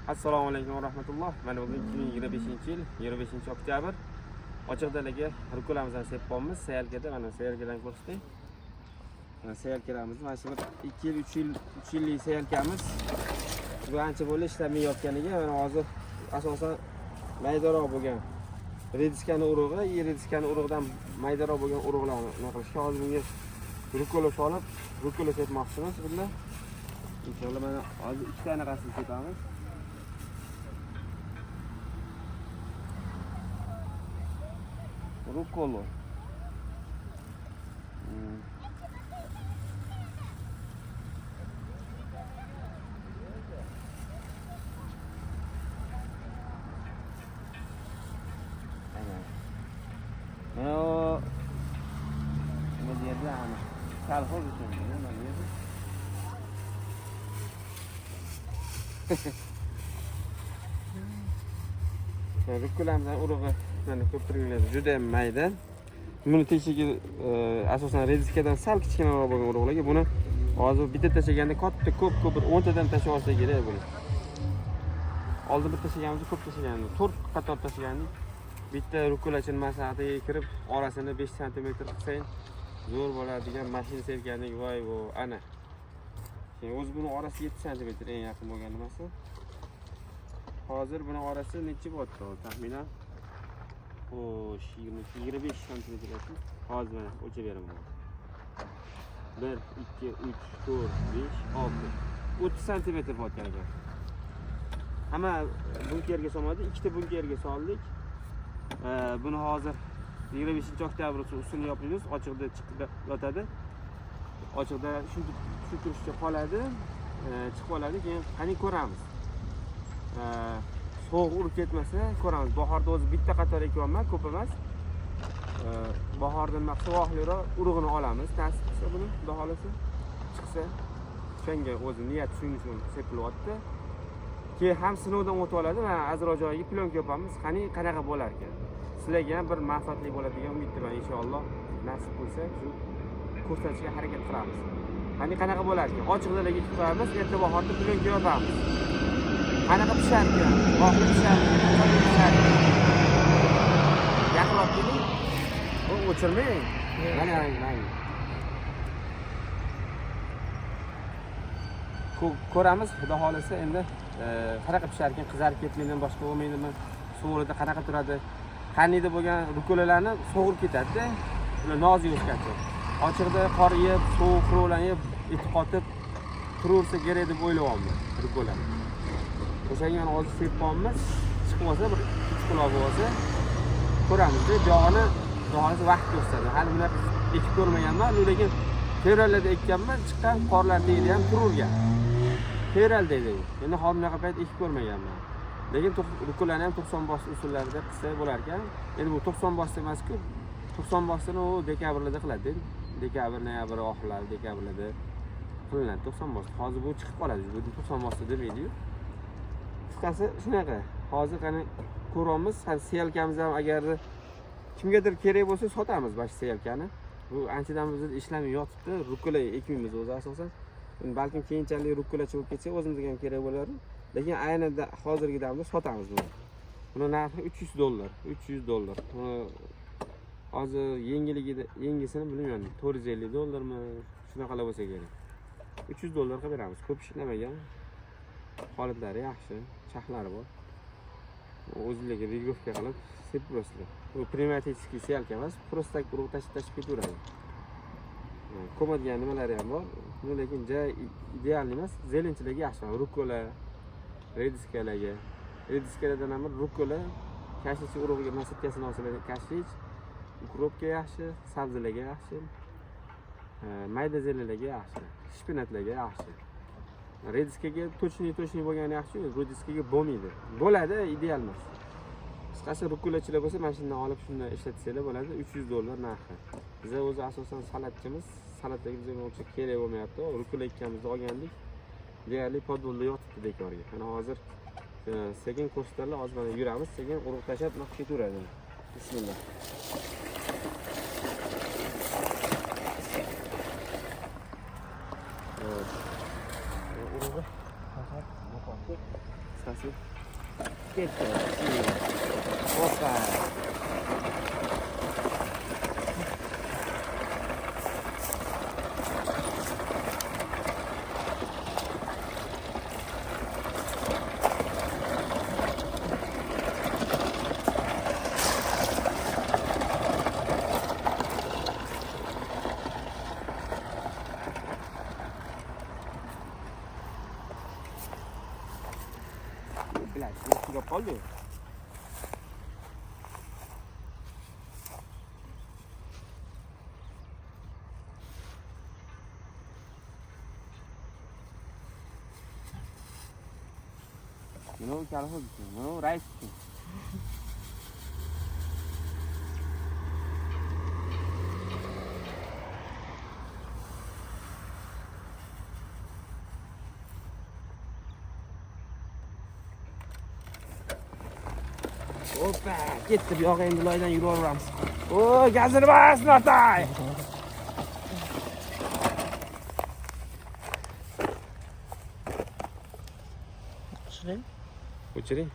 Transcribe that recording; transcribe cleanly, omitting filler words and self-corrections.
Assalomu alaykum va rahmatulloh. Mana bugun 2025-yil 25-oktyabr. Ochiq dalaga rukolamizdan sepib sayalkada mana sayalkadan ko'rsatdik. Mana sayalkalarimiz mana shu 2 yil 3 yillik sayalkamiz. Bu ancha bo'lib ishlamayotganiga mana hozir asosan maydaroq bo'lgan rediskani urug'i, rediskani urug'idan maydaroq bo'lgan urug'larni nima qilishga hozir bunga rukola solib, rukola sepmoqchimiz bunda. Inshaalloh mana hozir 2 ta qasam sepamiz. Rukola. Mana bu yerda ana kalxoz uchun mana bu yerda. Rukolamizdan urug'i mana ko'pchiliklar juda ham mayda. Buni teshigi asosan rediskadan sal kichkinaroq bo'lgan urug'larga buni hozir bitta tashaganda katta ko'p bir 10 tadan tashlab olsa kerak buni. Oldin bitta tashaganimiz ko'p tashagandik. 4 qator tashagandik. Bitta rukolachini maslahatga kirib, orasini 5 sm qilsang zo'r bo'ladigan mashina sevganlik voy bu ana. Keyin o'zi buni orasi 7 sm eng yaqin bo'lgan nimasi. Hozir buni orasi necha bo'lyapti taxminan? Xo'sh, 25 sm bo'ladi. Hozir mana o'lchab beraman. 1 2 3 4 5 6 30 sm bo'layotgan ekan. Hamma bunkerga solmadik, ikkita bunkerga soldik. Buni hozir 25-oktyabr usuni yopamiz, ochiqda chiqib yotadi. Ochiqda shu turishga qoladi, chiqib oladi, keyin qani ko'ramiz. Sovuq urib ketmasa ko'ramiz. Bahorda o'zi bitta qator ekyapman, ko'p emas. Bahorda maqsadliroq urug'ini olamiz, nasib qilsa buni, xudo xolasa chiqsa. Shunga o'zi niyat shuning uchun sepilyapti. Keyin ham sinovdan o'tib oladi va azroq joyiga plyonka yopamiz. Qanaqa bo'lar ekan? Sizlarga ham bir manfaatli bo'ladigan umiddaman inshaalloh. Nasib bo'lsa shu ko'rsatishga harakat qilamiz. Qanaqa bo'lar ekan? Ochiq dalaga chiqib qo'yamiz, erta bahorda plyonka yopamiz. Qanaqa pishar ekan? Voqea pishar ekan? Yaqinlab keling. O'chirmang. Mana. Ko'ramiz, xudo xolasa endi qanaqa pishar ekan, qizarib ketmaydimi, boshqa bo'lmaydimi, sovuqda qanaqa turadi. Qaniyda bo'lgan rukolalarni sovurib ketadi-da, ular nozik o'sgancha. Ochiqda qor yeb, sovuq quruqlanib, eti qotib turaversa kerak deb o'ylayapman rukolani. O'shanga yana hozir sepib qo'yamiz, chiqib olsa bir 3 quloq bo'lsa ko'ramiz-da, buyog'ini xudo xolasa vaqt ko'rsatadi. Hali bunaqa ekib ko'rmaganman, lekin fevralda ekkanman, chiqqan qorlar tegdi ham turavergan. Fevral deydi. Endi hozir bunaqa payt ekib ko'rmaganman. Lekin rukolani ham 90 bosdi usullarida qilsa bo'lar ekan. Endi bu 90 bosdi emas-ku. 90 bostini u dekabrda qiladi. Dekabr, noyabr oxirlari dekabrda qilinadi 90 bosdi. Hozir bu chiqib qoladi. Bu 90 bosdi demaydi-yu. Qisqasi shunaqa. Hozir qani ko'ramiz, sayalkamiz ham agar kimgadir kerak bo'lsa sotamiz bash sayalkani. Bu anchadan biz ishlamay yotibdi. Rukola ekimiz o'zi asosan. Balkim keyinchalik rukolachi bo'lib ketsa o'zimizga ham kerak bo'lar. Lekin ayni hozirgi damda sotamiz buni. Buni narxi $300. $300. Hozir yengisini bilmayman. $450mi? Shunaqalar bo'lsa kerak. $300 qilib beramiz. Ko'p ishlamagan. Holatlari yaxshi, chaxlari bor. O'zingizga rigovka qilib sepib qo'yasizlar. Bu pnevmatический sayalka emas, просто urug' tashib ketaveradi. Ko'madigan nimalari ham bor. Lekin joy ideal emas. Zelenchilarga yaxshi. Rukola, rediskalarga. Rediskalardan ham rukola, kashlich urug'iga masatkasini olsalar, kashlich, ukropga yaxshi, sabzilarga yaxshi. Mayda zelalarga yaxshi, shpinatlarga yaxshi. Rediskaga точный bo'lgani yaxshi, rediskaga bo'lmaydi. Bo'ladi, ideal emas. Qisqasi rukolachilar bo'lsa, mana shundan olib shunday ishlatsanglar bo'ladi, $300 narxi. Biz o'zi asosan salatchimiz, salatlarga bizga uncha kerak bo'lmayapti. Rukola ekkamizni olgandik. Deyarli podvolda yotibdi bekorga. Mana hozir sekin ko'rsatadilar, hozir mana yuramiz, sekin urug' tashab naqd ketaveradi. Bismillah. qisqasi ketdi. Hoppa. Bilal, ustiga qoldi. Mana u kalxoz uchun, mana u rais uchun. Hoppa, ketdi bu yoqqa endi loydan yuraveramiz. O, gazini bas, Notay. O'chiring. O'chiring.